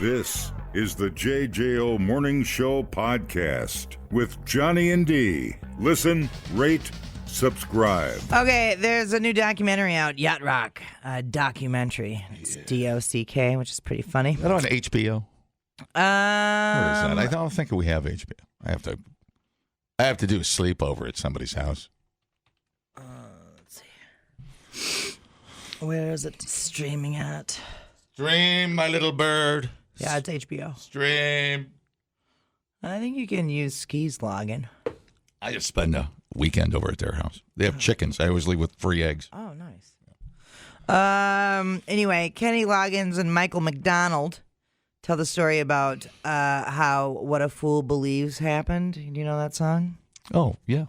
This is the JJO Morning Show podcast with Johnny and D. Listen, rate, subscribe. Okay, there's a new documentary out, Yacht Rock documentary. It's DOCK, which is pretty funny. Is that on HBO? Where is that? I don't think we have HBO. I have to do a sleepover at somebody's house. Let's see. Where is it streaming at? Stream, my little bird. Yeah, it's HBO. Stream. I think you can use Ski's login. I just spend a weekend over at their house. They have chickens. I always leave with free eggs. Oh, nice. Anyway, Kenny Loggins and Michael McDonald tell the story about how What a Fool Believes happened. Do you know that song? Oh, yeah.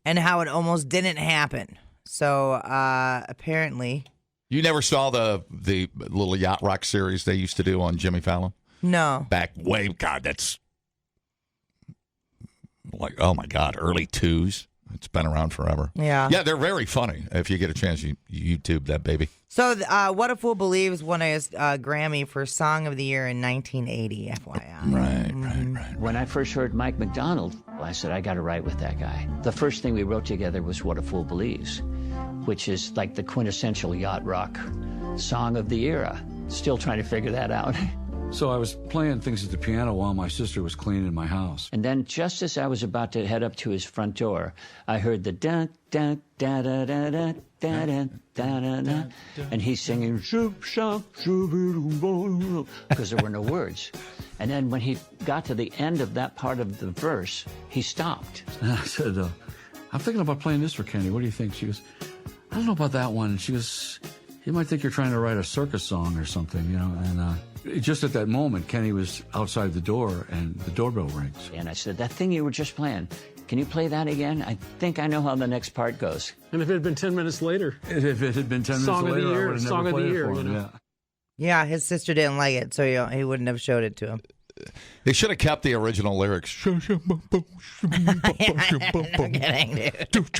And how it almost didn't happen. So apparently... You never saw the little Yacht Rock series they used to do on Jimmy Fallon? No. God, that's like, oh my God, early 2s. It's been around forever. Yeah. Yeah, they're very funny. If you get a chance, you YouTube that baby. So What a Fool Believes won a Grammy for Song of the Year in 1980, FYI. Right. When I first heard Mike McDonald, I said, I got to write with that guy. The first thing we wrote together was What a Fool Believes, which is like the quintessential yacht rock song of the era. Still trying to figure that out. So I was playing things at the piano while my sister was cleaning my house. And then just as I was about to head up to his front door, I heard the da da da da da da da da da da, and he's singing shoop shop shoop because there were no words. And then when he got to the end of that part of the verse, he stopped. And I said, I'm thinking about playing this for Kenny. What do you think? She goes, I don't know about that one. And she goes, you might think you're trying to write a circus song or something, you know. And just at that moment, Kenny was outside the door, and the doorbell rings. And I said, that thing you were just playing, can you play that again? I think I know how the next part goes. And if it had been 10 minutes later? If it had been 10 minutes Song later, of the year, I would have Song never of the played year, it for him. you know? Yeah, his sister didn't like it, so he wouldn't have showed it to him. They should have kept the original lyrics. No kidding, dude.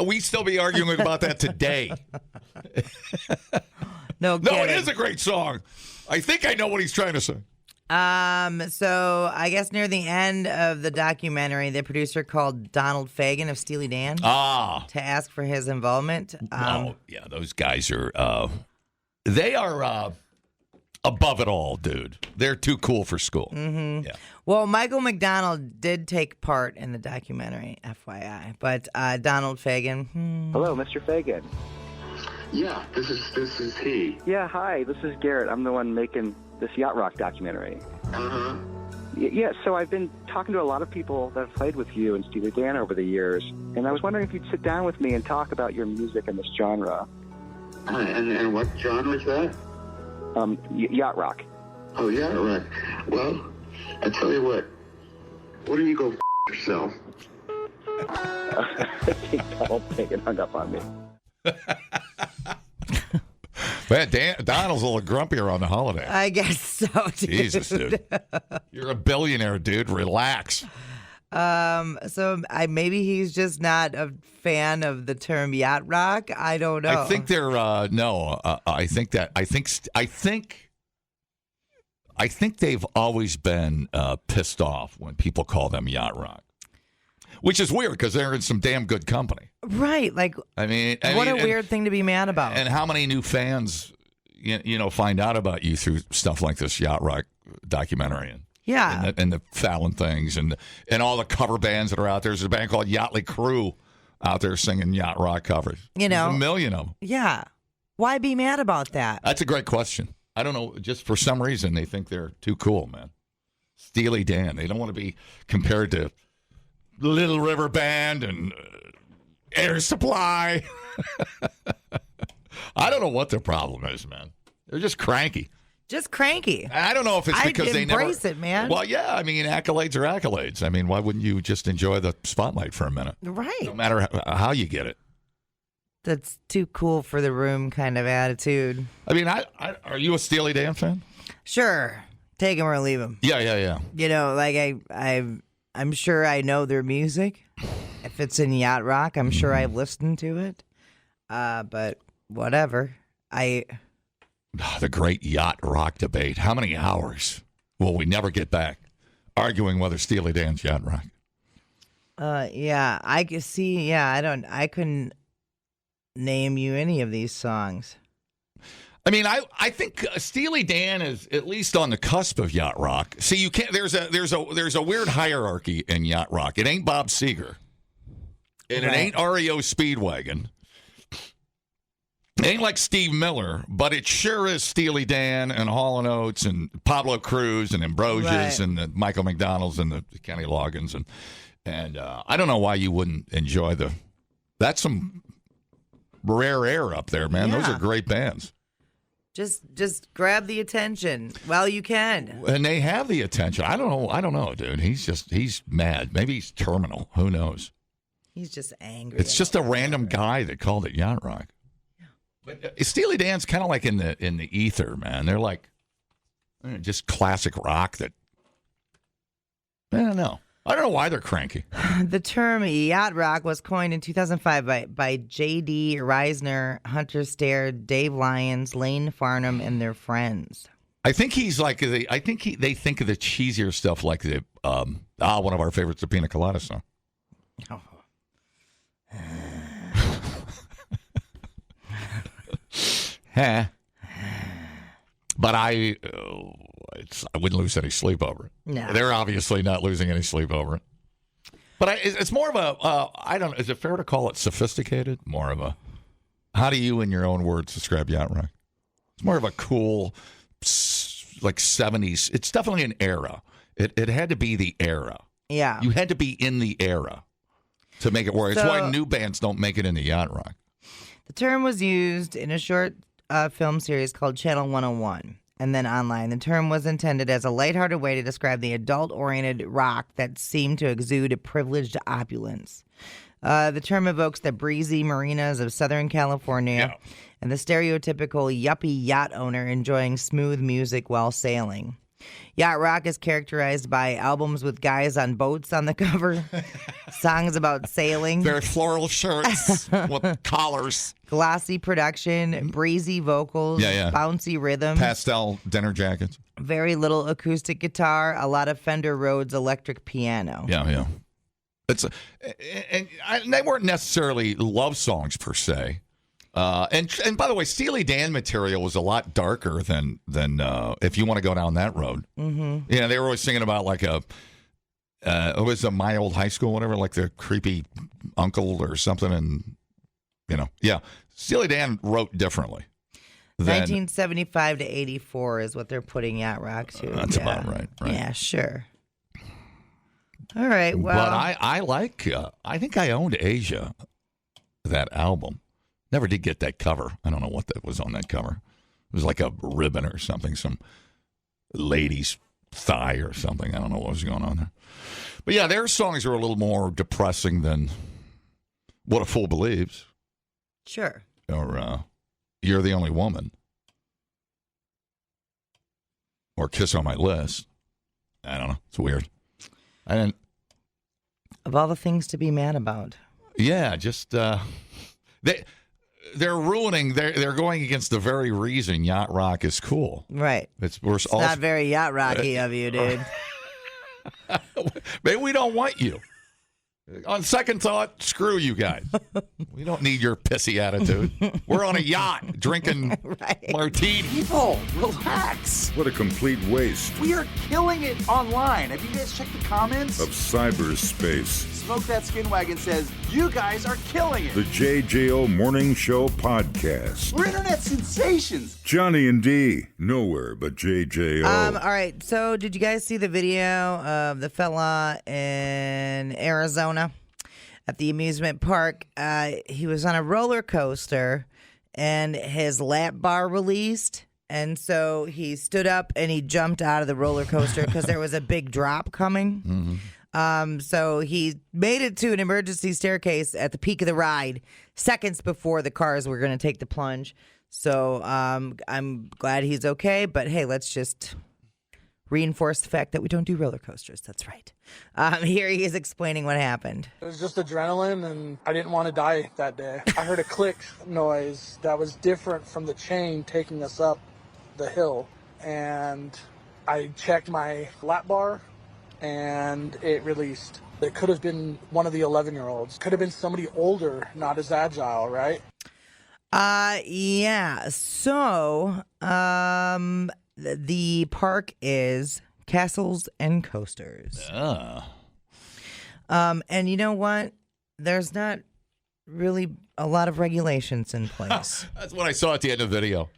We still be arguing about that today. No, it is a great song. I think I know what he's trying to say. So I guess near the end of the documentary, the producer called Donald Fagen of Steely Dan to ask for his involvement. Those guys are they are above it all, dude. They're too cool for school. Mm-hmm. Yeah. Well, Michael McDonald did take part in the documentary, FYI, but Donald Fagen. Hello, Mr. Fagen. Yeah, this is he. Yeah, hi, this is Garrett. I'm the one making this Yacht Rock documentary. Uh-huh. Yeah, so I've been talking to a lot of people that have played with you and Steely Dan over the years, and I was wondering if you'd sit down with me and talk about your music and this genre. And what genre is that? Yacht Rock. Oh, Yacht Rock. Well, I tell you what. Why don't you go yourself? I think Donald Fagen hung up on me. Man, Donald's a little grumpier on the holiday. I guess so, dude. Jesus, dude. You're a billionaire, dude. Relax. So maybe he's just not a fan of the term yacht rock. I don't know. I think they're no. I think they've always been pissed off when people call them yacht rock, which is weird because they're in some damn good company. Right. Like, I mean, what a weird thing to be mad about. And how many new fans, find out about you through stuff like this Yacht Rock documentary? Yeah. And the Fallon things and all the cover bands that are out there. There's a band called Yachtly Crew out there singing yacht rock covers. There's a million of them. Yeah. Why be mad about that? That's a great question. I don't know. Just for some reason, they think they're too cool, man. Steely Dan. They don't want to be compared to Little River Band and Air Supply. I don't know what their problem is, man. They're just cranky. Just cranky. I don't know if it's because they never embrace it, man. Well, yeah. I mean, accolades are accolades. I mean, why wouldn't you just enjoy the spotlight for a minute? Right. No matter how you get it. That's too cool for the room kind of attitude. I mean, are you a Steely Dan fan? Sure. Take him or leave him. Yeah. You know, like I'm sure I know their music. If it's in yacht rock, I'm sure I've listened to it. But whatever. The great yacht rock debate. How many hours will we never get back arguing whether Steely Dan's yacht rock? Yeah, I can see. Yeah, I couldn't name you any of these songs. I mean, I think Steely Dan is at least on the cusp of yacht rock. See, you can't. There's a weird hierarchy in yacht rock. It ain't Bob Seger, and it ain't REO Speedwagon. It ain't like Steve Miller, but it sure is Steely Dan and Hall & Oates and Pablo Cruz and Ambrosius and the Michael McDonald's and the Kenny Loggins and I don't know why you wouldn't enjoy that's some rare air up there, man. Yeah. Those are great bands. Just grab the attention while you can. And they have the attention. I don't know, dude. He's mad. Maybe he's terminal. Who knows? He's just angry. It's just a random guy that called it yacht rock. But Steely Dan's kind of like in the ether, man. They're like just classic rock that I don't know. I don't know why they're cranky. The term yacht rock was coined in 2005 by J.D. Reisner, Hunter Stair, Dave Lyons, Lane Farnham, and their friends. I think he's like they think of the cheesier stuff like the one of our favorites, the Pina Colada song. Oh. But I wouldn't lose any sleep over it. No. They're obviously not losing any sleep over it. But it's more of a, I don't know, is it fair to call it sophisticated? More of a, how do you, in your own words, describe yacht rock? It's more of a cool, like 70s. It's definitely an era. It had to be the era. Yeah. You had to be in the era to make it work. It's why new bands don't make it in the yacht rock. The term was used in a short film series called Channel 101, and then online. The term was intended as a lighthearted way to describe the adult-oriented rock that seemed to exude a privileged opulence. The term evokes the breezy marinas of Southern California and the stereotypical yuppie yacht owner enjoying smooth music while sailing. Yacht rock is characterized by albums with guys on boats on the cover, songs about sailing, their floral shirts with collars, glossy production, breezy vocals, bouncy rhythm, pastel dinner jackets, very little acoustic guitar, a lot of Fender Rhodes electric piano. Yeah. It's and they weren't necessarily love songs per se. And by the way, Steely Dan material was a lot darker than if you want to go down that road. Mm-hmm. Yeah, they were always singing about like it was my old high school, whatever, like the creepy uncle or something, and Steely Dan wrote differently. 1975 to 84 is what they're putting yacht rock to. That's about right. Yeah, sure. All right. Well, but I like. I think I owned Asia, that album. Never did get that cover. I don't know what that was on that cover. It was like a ribbon or something, some lady's thigh or something. I don't know what was going on there. But yeah, their songs are a little more depressing than What a Fool Believes. Sure. Or You're the Only Woman. Or Kiss on My List. I don't know. It's weird. Of all the things to be mad about. Yeah, just they're ruining. They're going against the very reason yacht rock is cool. Right. It's not very yacht rocky of you, dude. Maybe we don't want you. On second thought, screw you guys. We don't need your pissy attitude. We're on a yacht drinking martini. People, relax. What a complete waste We are killing it online. Have you guys checked the comments? of cyberspace. Smoke That Skin Wagon says, you guys are killing it. The JJO Morning Show Podcast. We're internet sensations. Johnny and D, nowhere but JJO. All right. So, did you guys see the video of the fella in Arizona at the amusement park? He was on a roller coaster, and his lap bar released. And so he stood up and he jumped out of the roller coaster because there was a big drop coming. Mm-hmm. So he made it to an emergency staircase at the peak of the ride, seconds before the cars were going to take the plunge. So I'm glad he's okay. But hey, let's just reinforce the fact that we don't do roller coasters. That's right. Here he is explaining what happened. It was just adrenaline, and I didn't want to die that day. I heard a click noise that was different from the chain taking us up the hill, and I checked my lap bar, and it released. It could have been one of the 11-year-olds. Could have been somebody older, not as agile, right? Yeah. So, the park is Castles and Coasters. And you know what? There's not really a lot of regulations in place. That's what I saw at the end of the video.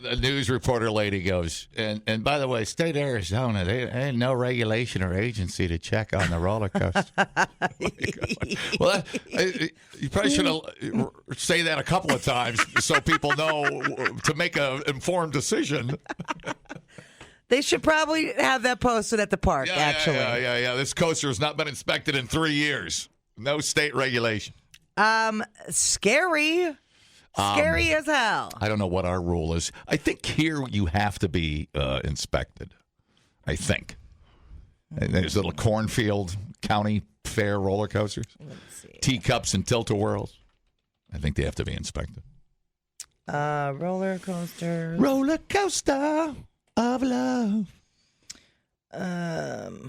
The news reporter lady goes, and by the way, state of Arizona, they ain't no regulation or agency to check on the roller coaster. Well, you probably should say that a couple of times so people know to make an informed decision. They should probably have that posted at the park, actually. Yeah. This coaster has not been inspected in 3 years. No state regulation. Scary. Scary as hell. I don't know what our rule is. I think here you have to be inspected. I think. And there's little cornfield county fair roller coasters. Let's see. Teacups and tilt-a-whirls. I think they have to be inspected. Roller coasters. Roller coaster of love. Let's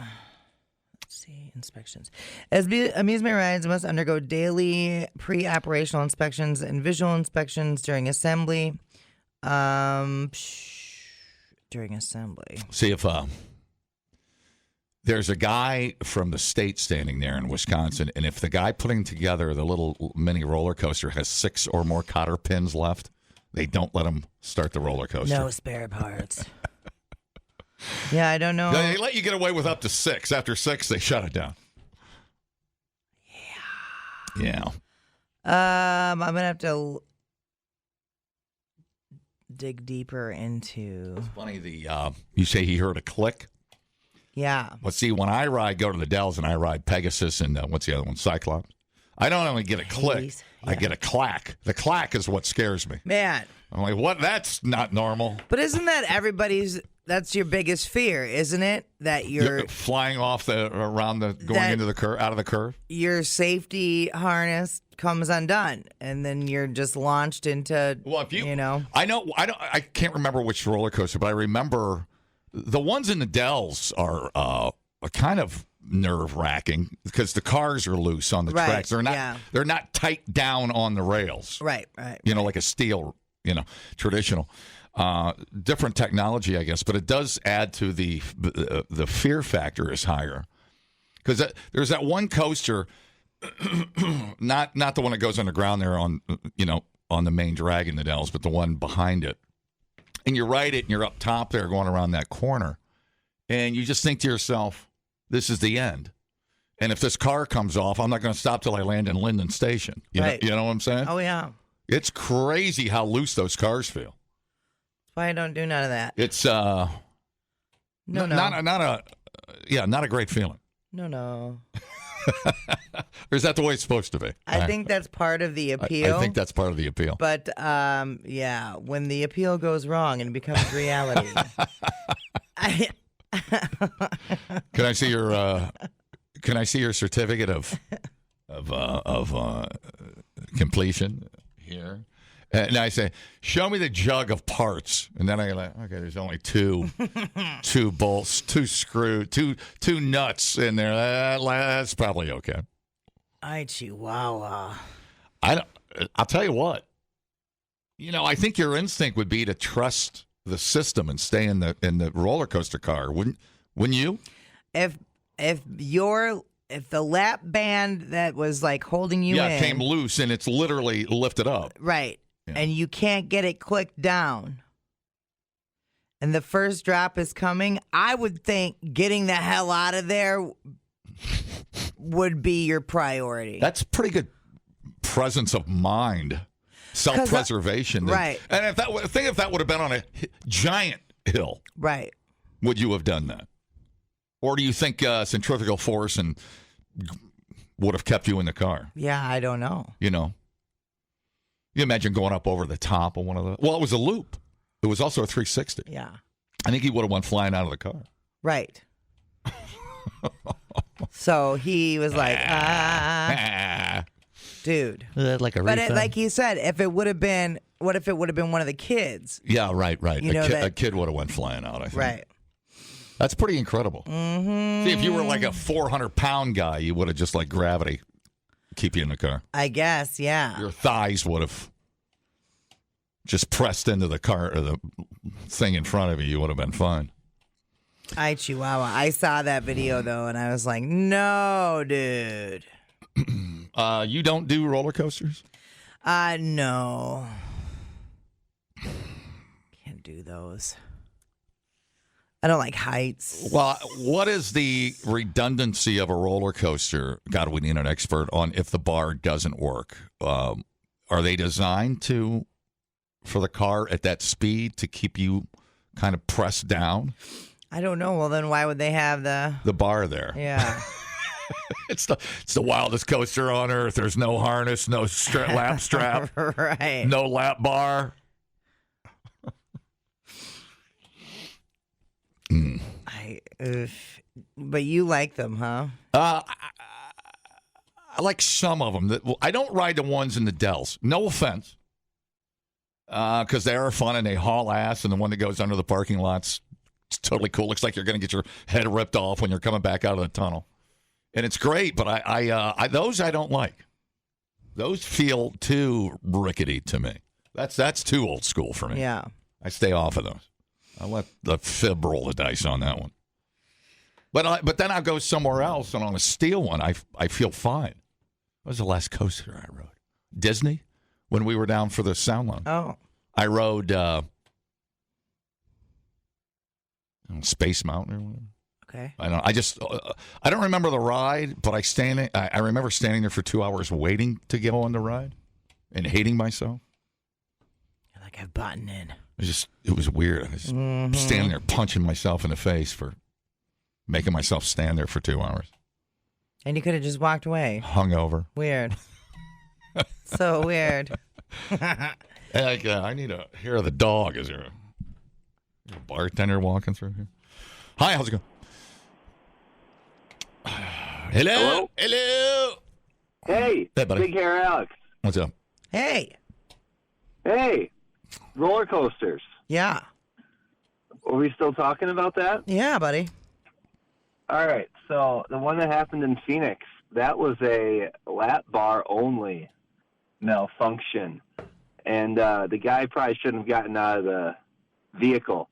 see, inspections. As amusement rides must undergo daily pre-operational inspections and visual inspections during assembly. During assembly. See if there's a guy from the state standing there in Wisconsin, and if the guy putting together the little mini roller coaster has 6 or more cotter pins left, they don't let him start the roller coaster. No spare parts. Yeah, I don't know. They let you get away with up to 6. After 6, they shut it down. Yeah. I'm gonna have to dig deeper into. It's funny. You say he heard a click. Yeah. Well, see, when I go to the Dells and I ride Pegasus and what's the other one, Cyclops. I don't only get a click. Yeah. I get a clack. The clack is what scares me. Man. I'm like, what? That's not normal. But isn't that everybody's? That's your biggest fear, isn't it? That you're flying off going into the curve, out of the curve. Your safety harness comes undone, and then you're just launched into. Well, if you know, I can't remember which roller coaster, but I remember the ones in the Dells are kind of nerve-wracking because the cars are loose on the tracks. They're not. Yeah. They're not tight down on the rails. Right. Like a steel. Traditional. Different technology, I guess, but it does add to the fear factor is higher because there's that one coaster, not the one that goes underground there on the main drag in the Dells, but the one behind it, and you ride it and you're up top there going around that corner, and you just think to yourself, this is the end, and if this car comes off, I'm not going to stop till I land in Linden Station. You know what I'm saying? Oh yeah, it's crazy how loose those cars feel. Why I don't do none of that. It's not a great feeling. No. Or is that the way it's supposed to be? I think that's part of the appeal. I think that's part of the appeal. But when the appeal goes wrong and it becomes reality. Can I see your certificate of completion here? And I say, show me the jug of parts. And then I go, okay, there's only two bolts, 2 screws, two nuts in there. That's probably okay. Chihuahua. I'll tell you what. I think your instinct would be to trust the system and stay in the roller coaster car, wouldn't you? If the lap band that was like holding you in came loose and it's literally lifted up. Right. Yeah. And you can't get it clicked down. And the first drop is coming. I would think getting the hell out of there would be your priority. That's pretty good presence of mind, self-preservation. Right. And if that would have been on a giant hill. Right. Would you have done that? Or do you think centrifugal force would have kept you in the car? Yeah, I don't know. You imagine going up over the top of one of the... Well, it was a loop. It was also a 360. Yeah. I think he would have went flying out of the car. Right. So he was like, dude. Like a refund. But like he said, if it would have been what if it would have been one of the kids? Yeah, right. You know A kid would have went flying out, I think. Right. That's pretty incredible. Mm-hmm. See, if you were like a 400-pound guy, you would have just like gravity keep you in the car. I guess, yeah. Your thighs would have just pressed into the car or the thing in front of you. You would have been fine. Ay, Chihuahua. I saw that video, though, and I was like, no, dude. You don't do roller coasters? No. Can't do those. I don't like heights. Well, what is the redundancy of a roller coaster? God, we need an expert on if the bar doesn't work. Are they designed for the car at that speed to keep you kind of pressed down? I don't know. Well, then why would they have the bar there? Yeah. It's the wildest coaster on earth. There's no harness, no lap strap, right? No lap bar. But you like them, huh? I like some of them. I don't ride the ones in the Dells. No offense, because they are fun and they haul ass. And the one that goes under the parking lot's it's totally cool. Looks like you're going to get your head ripped off when you're coming back out of the tunnel, and it's great. But I those I don't like. Those feel too rickety to me. That's too old school for me. Yeah, I stay off of those. I let the fib roll the dice on that one. But then I'll go somewhere else, and on a steel one, I feel fine. What was the last coaster I rode? Disney, when we were down for the Sound Lounge. Oh. I rode Space Mountain or whatever. Okay. I don't remember the ride, but I remember standing there for 2 hours waiting to go on the ride and hating myself. You're like, I've buttoned in. It was weird. I was standing there punching myself in the face for making myself stand there for 2 hours. And you could have just walked away. Hungover. Weird. So weird. I need to hear the dog. Is there a bartender walking through here? Hi, how's it going? Hello? Hello? Hey, buddy. Big Hair Alex. What's up? Hey. Roller coasters. Yeah. Are we still talking about that? Yeah, buddy. All right. So the one that happened in Phoenix, that was a lap bar only malfunction. And the guy probably shouldn't have gotten out of the vehicle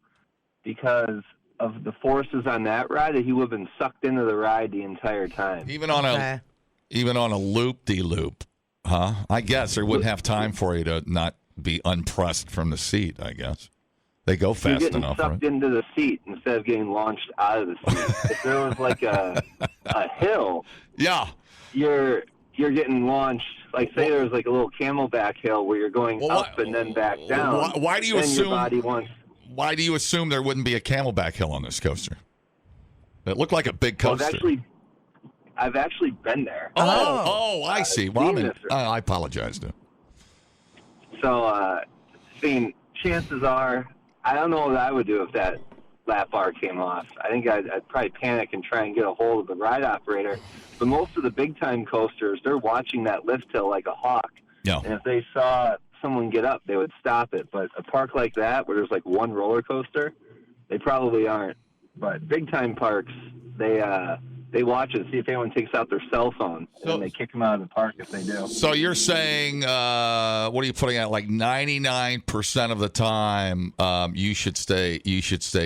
because of the forces on that ride, that he would have been sucked into the ride the entire time. Even on a loop-de-loop, huh? I guess there wouldn't have time for you to not be unpressed from the seat, I guess. They go fast You're getting enough, sucked right? into the seat instead of getting launched out of the seat. If there was like a hill, yeah, you're getting launched. Like say there was like a little camelback hill where you're going up and then back down. Why do you assume? Your body wants. Why do you assume there wouldn't be a camelback hill on this coaster? It looked like a big coaster. I've actually been there. I see. Well, I apologize, dude. So, chances are, I don't know what I would do if that lap bar came off. I think I'd probably panic and try and get a hold of the ride operator. But most of the big-time coasters, they're watching that lift hill like a hawk. Yeah. And if they saw someone get up, they would stop it. But a park like that, where there's like one roller coaster, they probably aren't. But big-time parks, they watch it, see if anyone takes out their cell phone, and then they kick them out of the park if they do. So you're saying, what are you putting out? Like 99% of the time, you should stay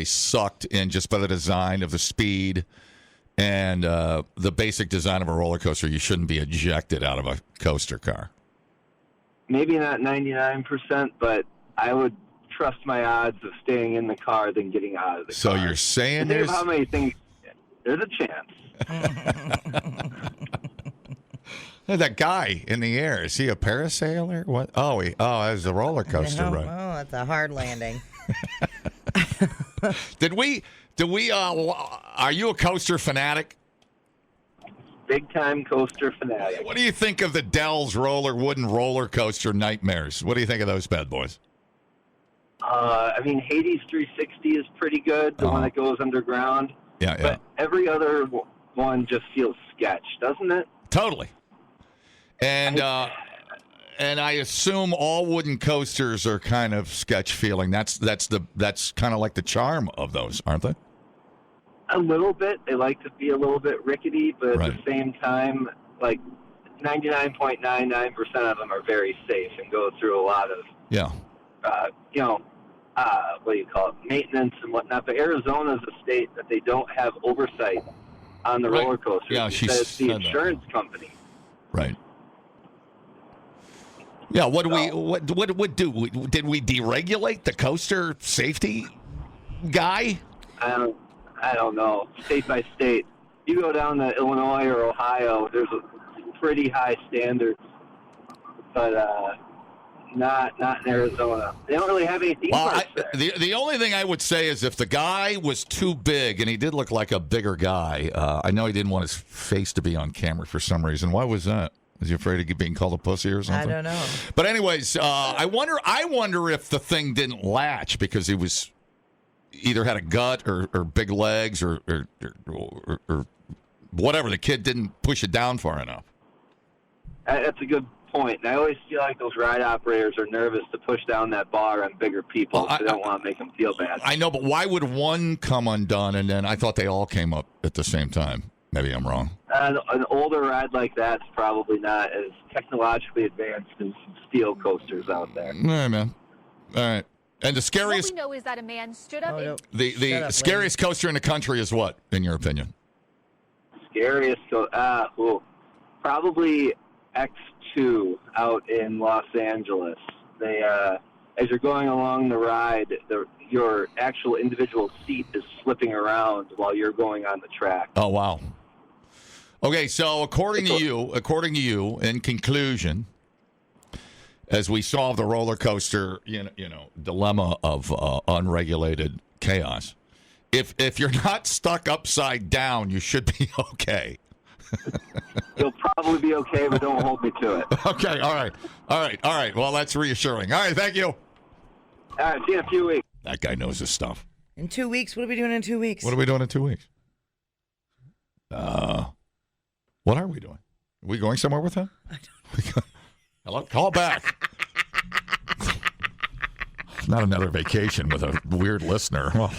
sucked in just by the design of the speed and the basic design of a roller coaster. You shouldn't be ejected out of a coaster car. Maybe not 99%, but I would trust my odds of staying in the car than getting out of the car. So you're saying think of how many things? There's a chance. That guy in the air, is he a parasailer? What? That's a roller coaster, right? Oh, that's a hard landing. Are you a coaster fanatic? Big time coaster fanatic. What do you think of the Dell's wooden roller coaster nightmares? What do you think of those bad boys? Hades 360 is pretty good, the one that goes underground. Yeah. But every other one just feels sketch, doesn't it? Totally. And And I assume all wooden coasters are kind of sketch feeling. That's kind of like the charm of those, aren't they? A little bit. They like to be a little bit rickety, but at Right. the same time, like 99.99% of them are very safe and go through a lot of, Yeah. what do you call it, maintenance and whatnot. But Arizona is a state that they don't have oversight on the Right. roller coasters. Yeah, she It's the said that. insurance company. Right. Yeah. What do we? Did we deregulate the coaster safety guy? I don't know. State by state. You go down to Illinois or Ohio, there's a pretty high standards, but not in Arizona. They don't really have any theme parks there. The only thing I would say is if the guy was too big, and he did look like a bigger guy, I know he didn't want his face to be on camera for some reason. Why was that? Was he afraid of being called a pussy or something? I don't know. But anyways, I wonder if the thing didn't latch because he was either had a gut or big legs or whatever. The kid didn't push it down far enough. That's a good point. And I always feel like those ride operators are nervous to push down that bar on bigger people. They don't want to make them feel bad. I know, but why would one come undone and then I thought they all came up at the same time? Maybe I'm wrong. An older ride like that's probably not as technologically advanced as some steel coasters out there. All right, man. All right. And the scariest... What we know is that a man stood up and... The scariest coaster in the country is what, in your opinion? Scariest probably X2 out in Los Angeles. They, as you're going along the ride, your actual individual seat is slipping around while you're going on the track. Oh, wow. Okay, so according to you, in conclusion, as we solve the roller coaster, dilemma of unregulated chaos, if you're not stuck upside down, you should be okay. You'll probably be okay, but don't hold me to it. Okay, all right. Well, that's reassuring. All right, thank you. All right, see you in a few weeks. That guy knows his stuff. In 2 weeks? What are we doing in 2 weeks? What are we doing in 2 weeks? What are we doing? Are we going somewhere with him? I don't know. Hello? Call back. Not another vacation with a weird listener. Oh,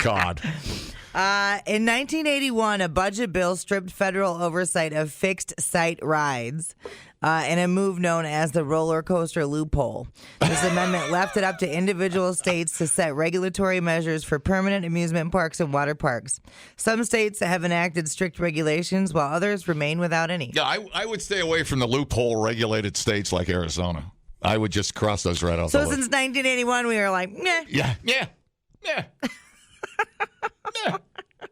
God. In 1981, a budget bill stripped federal oversight of fixed-site rides in a move known as the roller coaster loophole. This amendment left it up to individual states to set regulatory measures for permanent amusement parks and water parks. Some states have enacted strict regulations, while others remain without any. Yeah, I would stay away from the loophole-regulated states like Arizona. I would just cross those right off the list. So since 1981, we were like, meh. Yeah.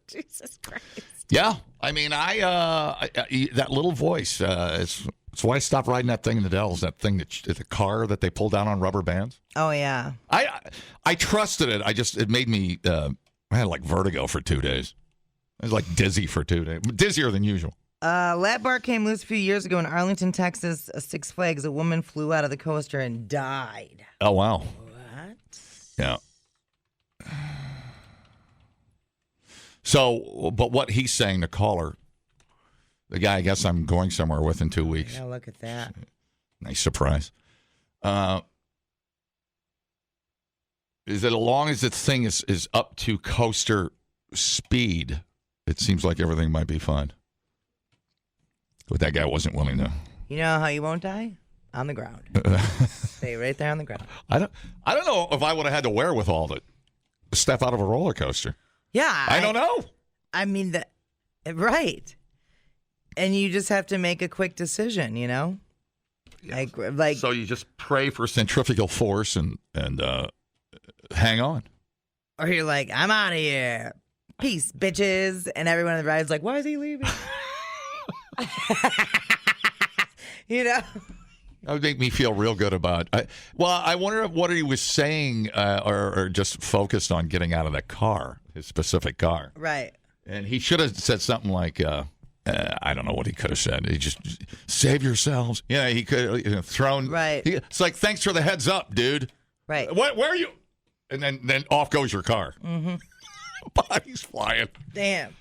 Jesus Christ. Yeah, I mean, that little voice. It's why I stopped riding that thing in the Dells. That thing, the car that they pull down on rubber bands. Oh yeah. I trusted it. It made me. I had like vertigo for 2 days. I was like dizzy for 2 days, dizzier than usual. Lap bar came loose a few years ago in Arlington, Texas. Six Flags. A woman flew out of the coaster and died. Oh wow. What? Yeah. So, but what he's saying, the caller, the guy I guess I'm going somewhere with in 2 weeks. Yeah, look at that. Nice surprise. Is that as long as the thing is up to coaster speed, it seems like everything might be fine. But that guy wasn't willing to. You know how you won't die? On the ground. Stay right there on the ground. I don't know if I would have had the wherewithal to step out of a roller coaster. Yeah. I don't know. I mean, right. And you just have to make a quick decision, you know? Yeah. Like so you just pray for centrifugal force and hang on. Or you're like, I'm out of here. Peace, bitches. And everyone on the ride's like, why is he leaving? You know? That would make me feel real good about it. I wonder if what he was saying or just focused on getting out of that car, his specific car. Right. And he should have said something like, I don't know what he could have said. He just, save yourselves. Yeah, he could have thrown. Right. It's like, thanks for the heads up, dude. Right. Where are you? And then off goes your car. Mm-hmm. Body's flying. Damn.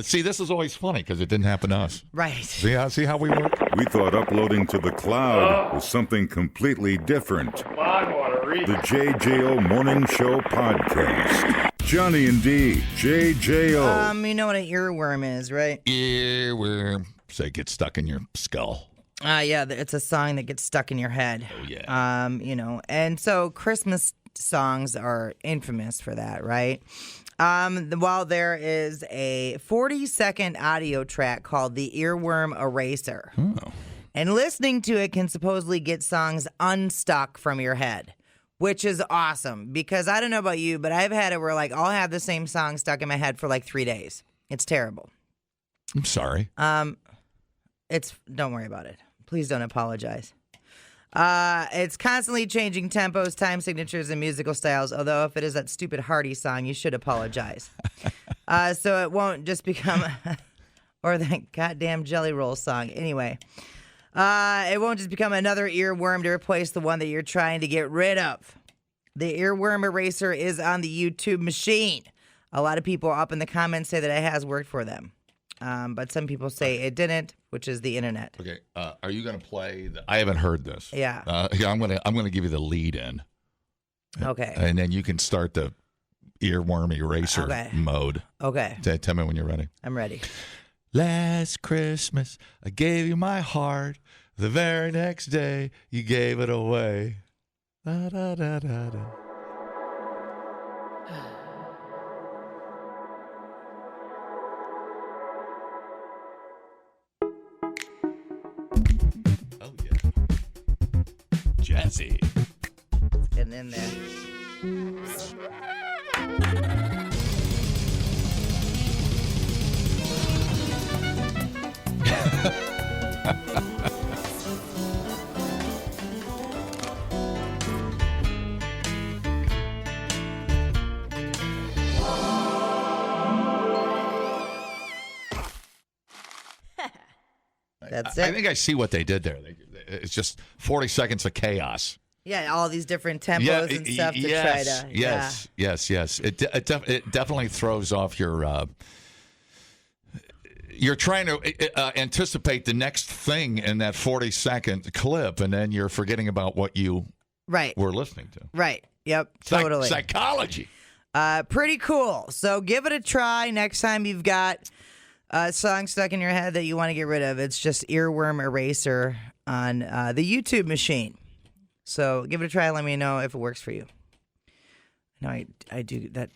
See, this is always funny because it didn't happen to us. Right. See how we work? We thought uploading to the cloud was something completely different. The JJO Morning Show Podcast. Johnny and D, JJO. You know what an earworm is, right? Earworm. So it gets stuck in your skull. Yeah, it's a song that gets stuck in your head. Oh, yeah. And so Christmas songs are infamous for that, right? While there is a 40-second audio track called the Earworm Eraser. Oh. And listening to it can supposedly get songs unstuck from your head, which is awesome. Because I don't know about you, but I've had it where like I'll have the same song stuck in my head for like 3 days. It's terrible. I'm sorry. Don't worry about it. Please don't apologize. It's constantly changing tempos, time signatures, and musical styles. Although if it is that stupid Hardy song, you should apologize. So it won't just become, or that goddamn Jelly Roll song. Anyway, it won't just become another earworm to replace the one that you're trying to get rid of. The Earworm Eraser is on the YouTube machine. A lot of people up in the comments say that it has worked for them. But some people say it didn't, which is the internet. Okay, are you going to play? I haven't heard this. Yeah. I'm going to give you the lead in. Okay. And then you can start the earworm eraser mode. Okay. Tell me when you're ready. I'm ready. Last Christmas, I gave you my heart. The very next day, you gave it away. Da, da, da, da, da. Oh, yeah. Jazzy. It's getting in there. That's it. I think I see what they did there. It's just 40 seconds of chaos. Yeah, all these different tempos and stuff to try to. Yes. It definitely throws off your. You're trying to anticipate the next thing in that 40-second clip, and then you're forgetting about what you were listening to. Right. Yep. Totally. Psychology. Pretty cool. So give it a try next time you've got a song stuck in your head that you want to get rid of. It's just Earworm Eraser on the YouTube machine. So give it a try and let me know if it works for you. No, I do that.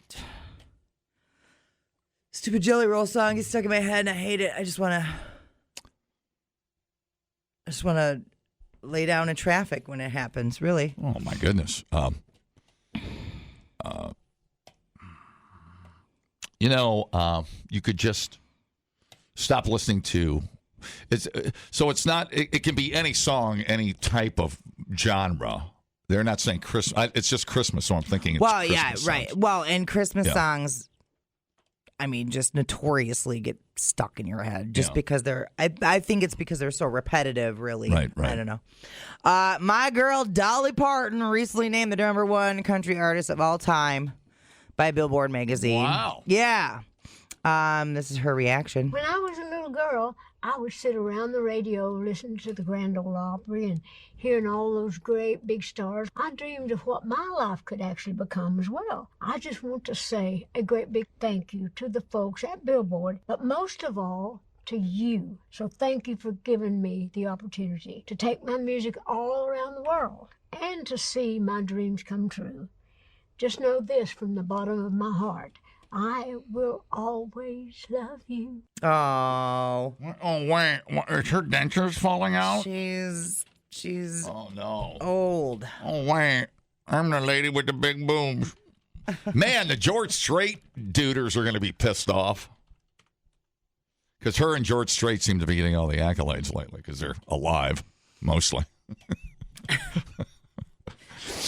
Stupid Jelly Roll song gets stuck in my head and I hate it. I just want to lay down in traffic when it happens, really. Oh, my goodness. You could just stop listening to it's not it can be any song, any type of genre. They're not saying Christmas. It's just Christmas, so I'm thinking it's Christmas songs. Right. Well, and Christmas songs, I mean, just notoriously get stuck in your head just because I think it's because they're so repetitive, really. Right. I don't know. My girl Dolly Parton recently named the #1 country artist of all time by Billboard magazine. Wow. Yeah. This is her reaction. When I was a little girl, I would sit around the radio listening to the Grand Ole Opry and hearing all those great big stars. I dreamed of what my life could actually become as well. I just want to say a great big thank you to the folks at Billboard, but most of all, to you. So thank you for giving me the opportunity to take my music all around the world and to see my dreams come true. Just know this from the bottom of my heart. I will always love you. Oh. Oh, wait. Is her dentures falling out? She's oh, no. old. Oh, wait. I'm the lady with the big boobs. Man, the George Strait duders are going to be pissed off. Because her and George Strait seem to be getting all the accolades lately because they're alive, mostly.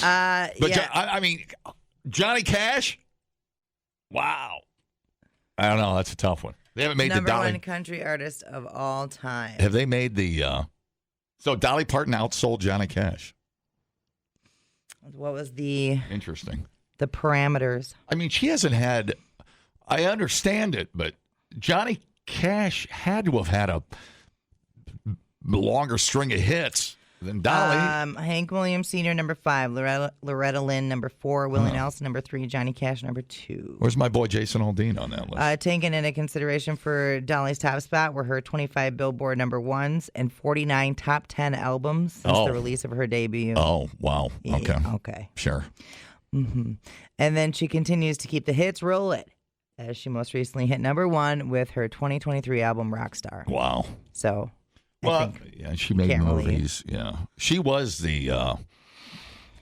I mean, Johnny Cash? Wow. I don't know. That's a tough one. They haven't made the Dolly. #1 country artist of all time. Have they made the... So Dolly Parton outsold Johnny Cash. What was the... Interesting. The parameters? I mean, she hasn't had... I understand it, but Johnny Cash had to have had a longer string of hits than Dolly. Hank Williams Sr., number 5. Loretta Lynn, number 4. Willie Nelson, number 3. Johnny Cash, number 2. Where's my boy Jason Aldean on that list? Taken into consideration for Dolly's top spot were her 25 Billboard number 1s and 49 top 10 albums since the release of her debut. Oh, wow. Okay. Okay. Sure. Mm-hmm. And then she continues to keep the hits rolling, as she most recently hit number 1 with her 2023 album Rockstar. Wow. So, well, yeah, she made movies. Yeah, she was the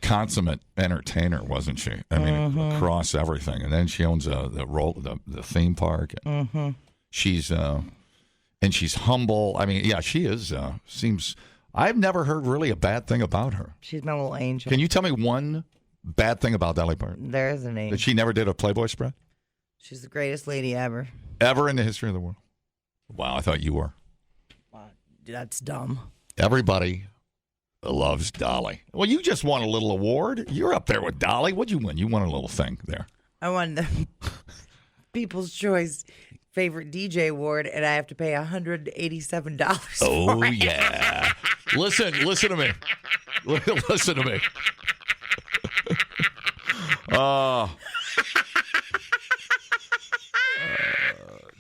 consummate entertainer, wasn't she? I mean, across everything. And then she owns the theme park. She's and she's humble. I mean, yeah, she is. Seems I've never heard really a bad thing about her. She's my little angel. Can you tell me one bad thing about Dolly Parton? There isn't any. That she never did a Playboy spread? She's the greatest lady ever. Ever in the history of the world? Wow, I thought you were. That's dumb. Everybody loves Dolly. Well, you just won a little award. You're up there with Dolly. What'd you win? You won a little thing there. I won the People's Choice Favorite DJ Award, and I have to pay $187 Oh, for it. yeah. Listen to me. Listen to me.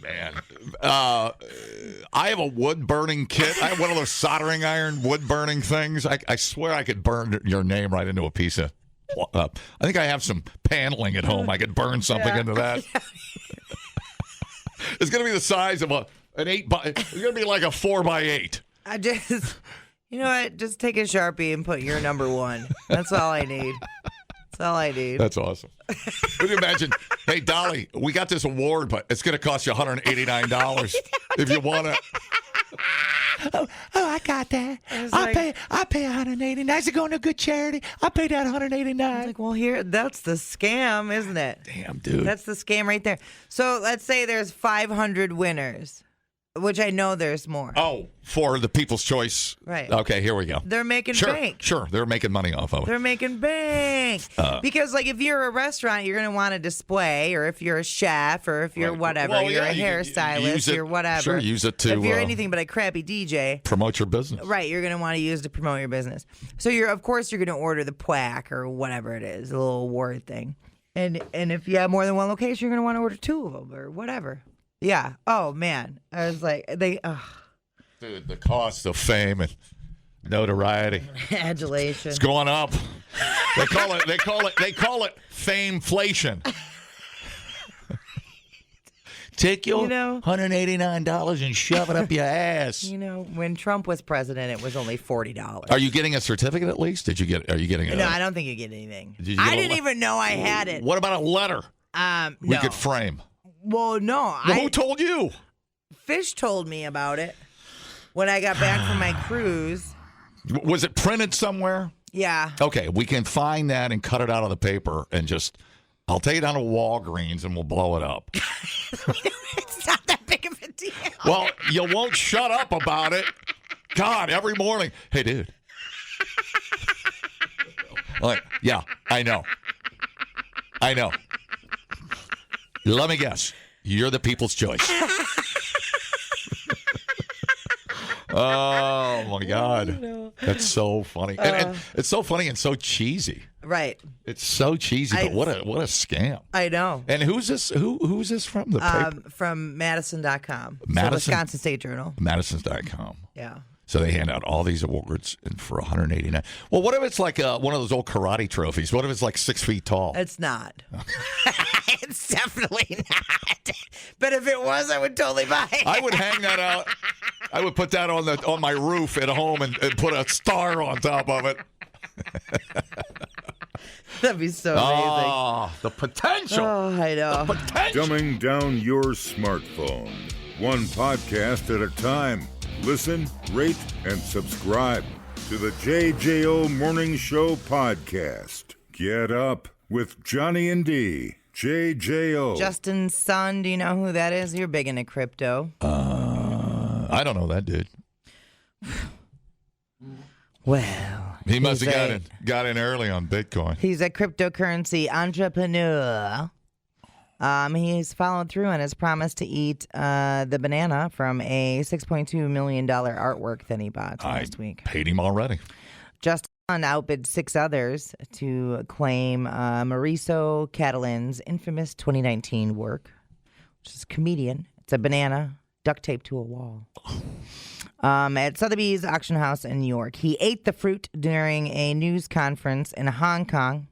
Man. I have a wood-burning kit. I have one of those soldering iron wood-burning things. I swear I could burn your name right into a piece of... I think I have some paneling at home. I could burn something into that. It's going to be the size of an 8 by... It's going to be like a 4 by 8. I just... You know what? Just take a Sharpie and put your number 1. That's all I need. That's all I need. That's awesome. Would you imagine, hey, Dolly, we got this award, but it's going to cost you $189 if you want it. Oh, I got that. I pay $189. Is it going to a good charity? I paid that $189. Like, well, that's the scam, isn't it? Damn, dude. That's the scam right there. So let's say there's 500 winners, which I know there's more. Oh, for the People's Choice. Right. Okay, here we go. They're making bank. Sure, they're making money off of it. They're making bank. Because, like, if you're a restaurant, you're going to want a display, or if you're a chef, or if you're whatever, well, you're yeah, a hairstylist, you're whatever. Sure, use it to... If you're anything but a crappy DJ... Promote your business. Right, you're going to want to use it to promote your business. So, of course, you're going to order the plaque or whatever it is, a little award thing. And if you have more than one location, you're going to want to order 2 of them or whatever. Yeah. Oh, man. I was like, Dude, the cost of fame and notoriety. Adulation. It's going up. They call it fameflation. Take your $189 and shove it up your ass. You know, when Trump was president, it was only $40. Are you getting a certificate at least? Are you getting a... No, I don't think you get anything. I didn't even know I had it. What about a letter? We could frame. Well, no. Who told you? Fish told me about it when I got back from my cruise. Was it printed somewhere? Yeah. Okay, we can find that and cut it out of the paper and just... I'll take it down to Walgreens and we'll blow it up. It's not that big of a deal. Well, you won't shut up about it. God, every morning. Hey, dude. Like, yeah, I know. Let me guess. You're the People's Choice. Oh, my God. That's so funny. And it's so funny and so cheesy. Right. It's so cheesy, but what a scam. I know. And who's this? Who's this from? The paper? From Madison.com. Madison? So Wisconsin State Journal. Madison.com. Yeah. So they hand out all these awards and for $189. Well, what if it's like one of those old karate trophies? What if it's like 6 feet tall? It's not. It's definitely not. But if it was, I would totally buy it. I would hang that out. I would put that on my roof at home and put a star on top of it. That'd be so amazing. Oh, the potential. Oh, I know. The potential. Dumbing down your smartphone. One podcast at a time. Listen, rate, and subscribe to the JJO Morning Show podcast. Get up with Johnny and D. JJO. Justin's son, do you know who that is? You're big into crypto. I don't know that dude. Well, he must have got in early on Bitcoin. He's a cryptocurrency entrepreneur. He's followed through on his promise to eat the banana from a $6.2 million artwork that he bought last week. Paid him already. Just outbid 6 others to claim Mauricio Catalan's infamous 2019 work, which is comedian. It's a banana duct taped to a wall. At Sotheby's auction house in New York. He ate the fruit during a news conference in Hong Kong,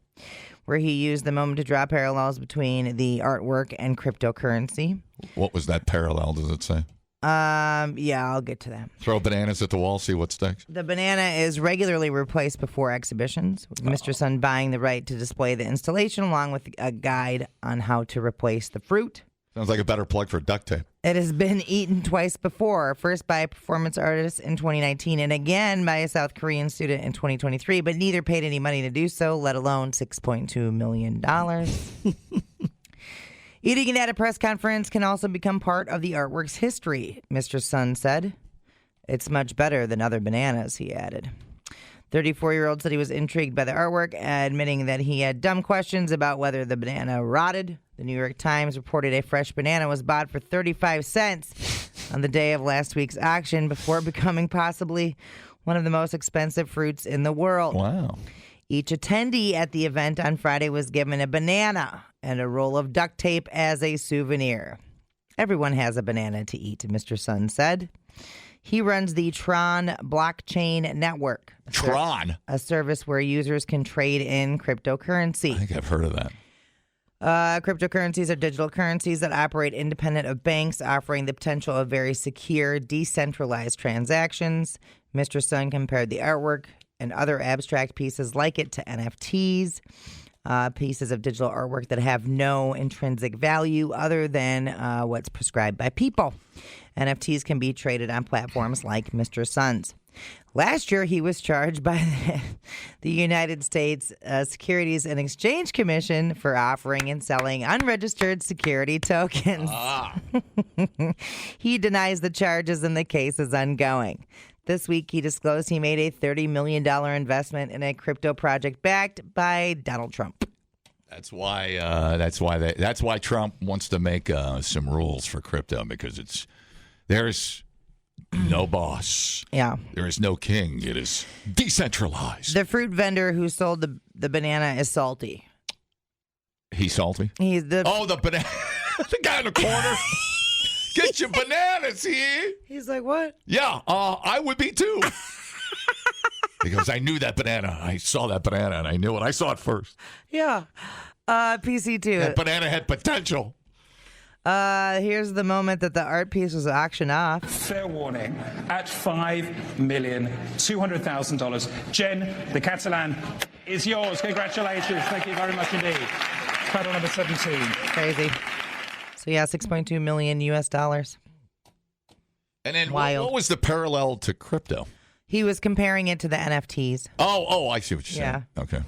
where he used the moment to draw parallels between the artwork and cryptocurrency. What was that parallel, does it say? Yeah, I'll get to that. Throw bananas at the wall, see what sticks. The banana is regularly replaced before exhibitions, with Mr. Sun buying the right to display the installation along with a guide on how to replace the fruit. Sounds like a better plug for duct tape. It has been eaten twice before, first by a performance artist in 2019 and again by a South Korean student in 2023, but neither paid any money to do so, let alone $6.2 million. Eating it at a press conference can also become part of the artwork's history, Mr. Sun said. It's much better than other bananas, he added. 34-year-old said he was intrigued by the artwork, admitting that he had dumb questions about whether the banana rotted. The New York Times reported a fresh banana was bought for 35 cents on the day of last week's auction before becoming possibly one of the most expensive fruits in the world. Wow. Each attendee at the event on Friday was given a banana and a roll of duct tape as a souvenir. Everyone has a banana to eat, Mr. Sun said. He runs the Tron blockchain network. Tron? A service where users can trade in cryptocurrency. I think I've heard of that. Cryptocurrencies are digital currencies that operate independent of banks, offering the potential of very secure, decentralized transactions. Mr. Sun compared the artwork and other abstract pieces like it to NFTs, pieces of digital artwork that have no intrinsic value other than what's prescribed by people. NFTs can be traded on platforms like Mr. Sun's. Last year, he was charged by the United States Securities and Exchange Commission for offering and selling unregistered security tokens. He denies the charges and the case is ongoing. This week, he disclosed he made a $30 million investment in a crypto project backed by Donald Trump. That's why Trump wants to make some rules for crypto, because there's no boss. Yeah. There is no king. It is decentralized. The fruit vendor who sold the banana is salty. He's salty? He's the banana. The guy in the corner. Get your bananas here. He's like, what? Yeah, I would be too. He goes, I knew that banana. I saw that banana and I knew it. I saw it first. Yeah. PC2. That banana had potential. Here's the moment that the art piece was auctioned off. Fair warning. At $5,200,000. Jen, the Catalan is yours. Congratulations. Thank you very much indeed. Paddle number 17. Crazy. So yeah, $6.2 million US. And then what was the parallel to crypto? He was comparing it to the NFTs. Oh, I see what you're saying. Yeah. Okay.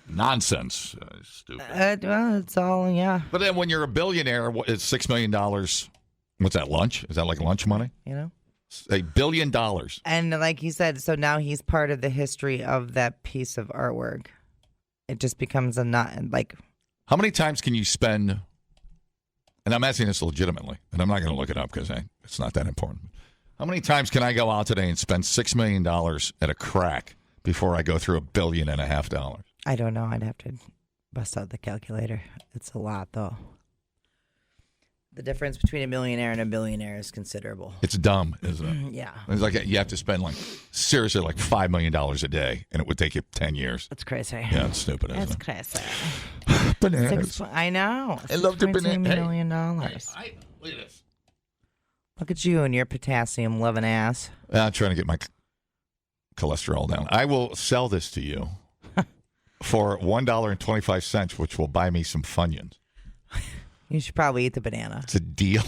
Nonsense. Stupid. Well, it's all, yeah. But then when you're a billionaire, it's $6 million. What's that, lunch? Is that like lunch money? You know? $1 billion. And like you said, so now he's part of the history of that piece of artwork. It just becomes How many times can you spend, and I'm asking this legitimately, and I'm not going to look it up because it's not that important. How many times can I go out today and spend $6 million at a crack before I go through $1.5 billion? I don't know. I'd have to bust out the calculator. It's a lot, though. The difference between a millionaire and a billionaire is considerable. It's dumb, isn't it? Yeah. It's like you have to spend seriously $5 million a day, and it would take you 10 years. That's crazy. Yeah, it's stupid, isn't it? That's crazy. Bananas. I know. I love the banana. $6.2 million. Look at this. Look at you and your potassium loving ass. I'm trying to get my cholesterol down. I will sell this to you for $1.25, which will buy me some Funyuns. You should probably eat the banana. It's a deal.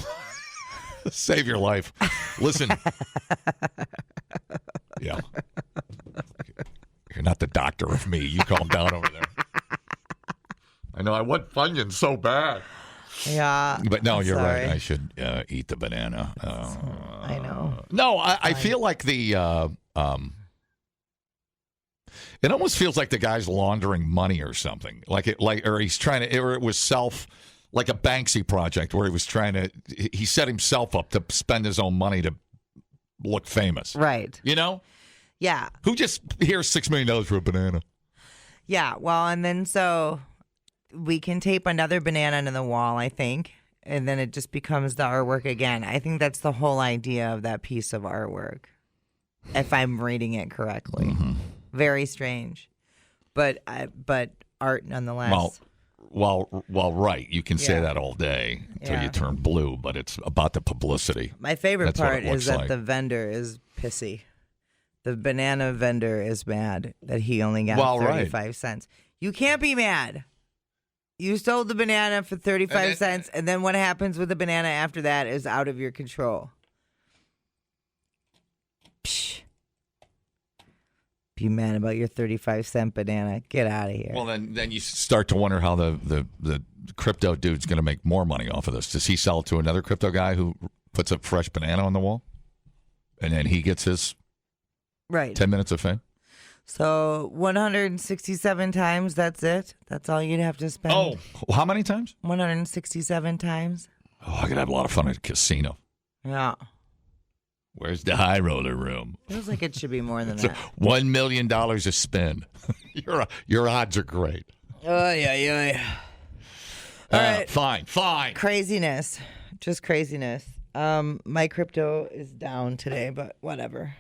Save your life. Listen. Yeah. You're not the doctor of me. You calm down over there. I know. I want Funyuns so bad. Yeah. But no, you're sorry. right. I should eat the banana. I know. No, I feel like It almost feels like the guy's laundering money or something. Or he's trying to, or it was like a Banksy project where he set himself up to spend his own money to look famous. Right. You know? Yeah. Who just here's $6 million for a banana? Yeah. Well, and then so we can tape another banana into the wall, I think, and then it just becomes the artwork again. I think that's the whole idea of that piece of artwork, if I'm reading it correctly. Mm-hmm. Very strange, but art nonetheless. Well, right. You can say that all day until you turn blue, but it's about the publicity. My favorite part is that like. the vendor is pissy. The banana vendor is mad that he only got 35 cents. You can't be mad. You sold the banana for 35 cents, and then what happens with the banana after that is out of your control. Psh. Be mad about your 35-cent banana. Get out of here. Well, then you start to wonder how the crypto dude's going to make more money off of this. Does he sell it to another crypto guy who puts a fresh banana on the wall? And then he gets his 10 minutes of fame? So 167 times, that's it? That's all you'd have to spend? Oh, how many times? 167 times. Oh, I could have a lot of fun at a casino. Yeah. Where's the high roller room? Feels like it should be more than that. $1 million a spin. Your odds are great. Oh, yeah. All right. Fine. Craziness. Just craziness. My crypto is down today, but whatever.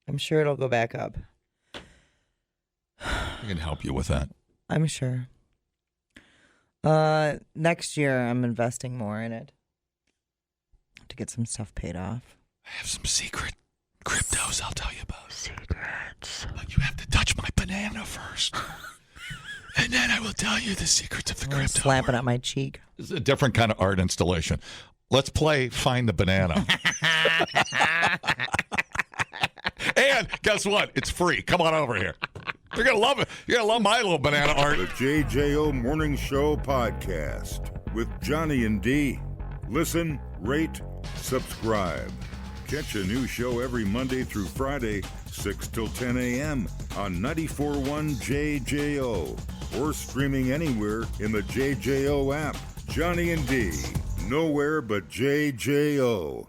I'm sure it'll go back up. I can help you with that. I'm sure. Next year, I'm investing more in it to get some stuff paid off. I have some secret cryptos I'll tell you about. Secrets. But you have to touch my banana first. And then I will tell you the secrets of the crypto. Slapping at my cheek. This is a different kind of art installation. Let's play Find the Banana. And guess what? It's free. Come on over here. You're going to love it. You're going to love my little banana art. The JJO Morning Show podcast with Johnny and D. Listen, rate, subscribe. Catch a new show every Monday through Friday, 6 till 10 a.m. on 94.1 JJO or streaming anywhere in the JJO app. Johnny and D. Nowhere but JJO.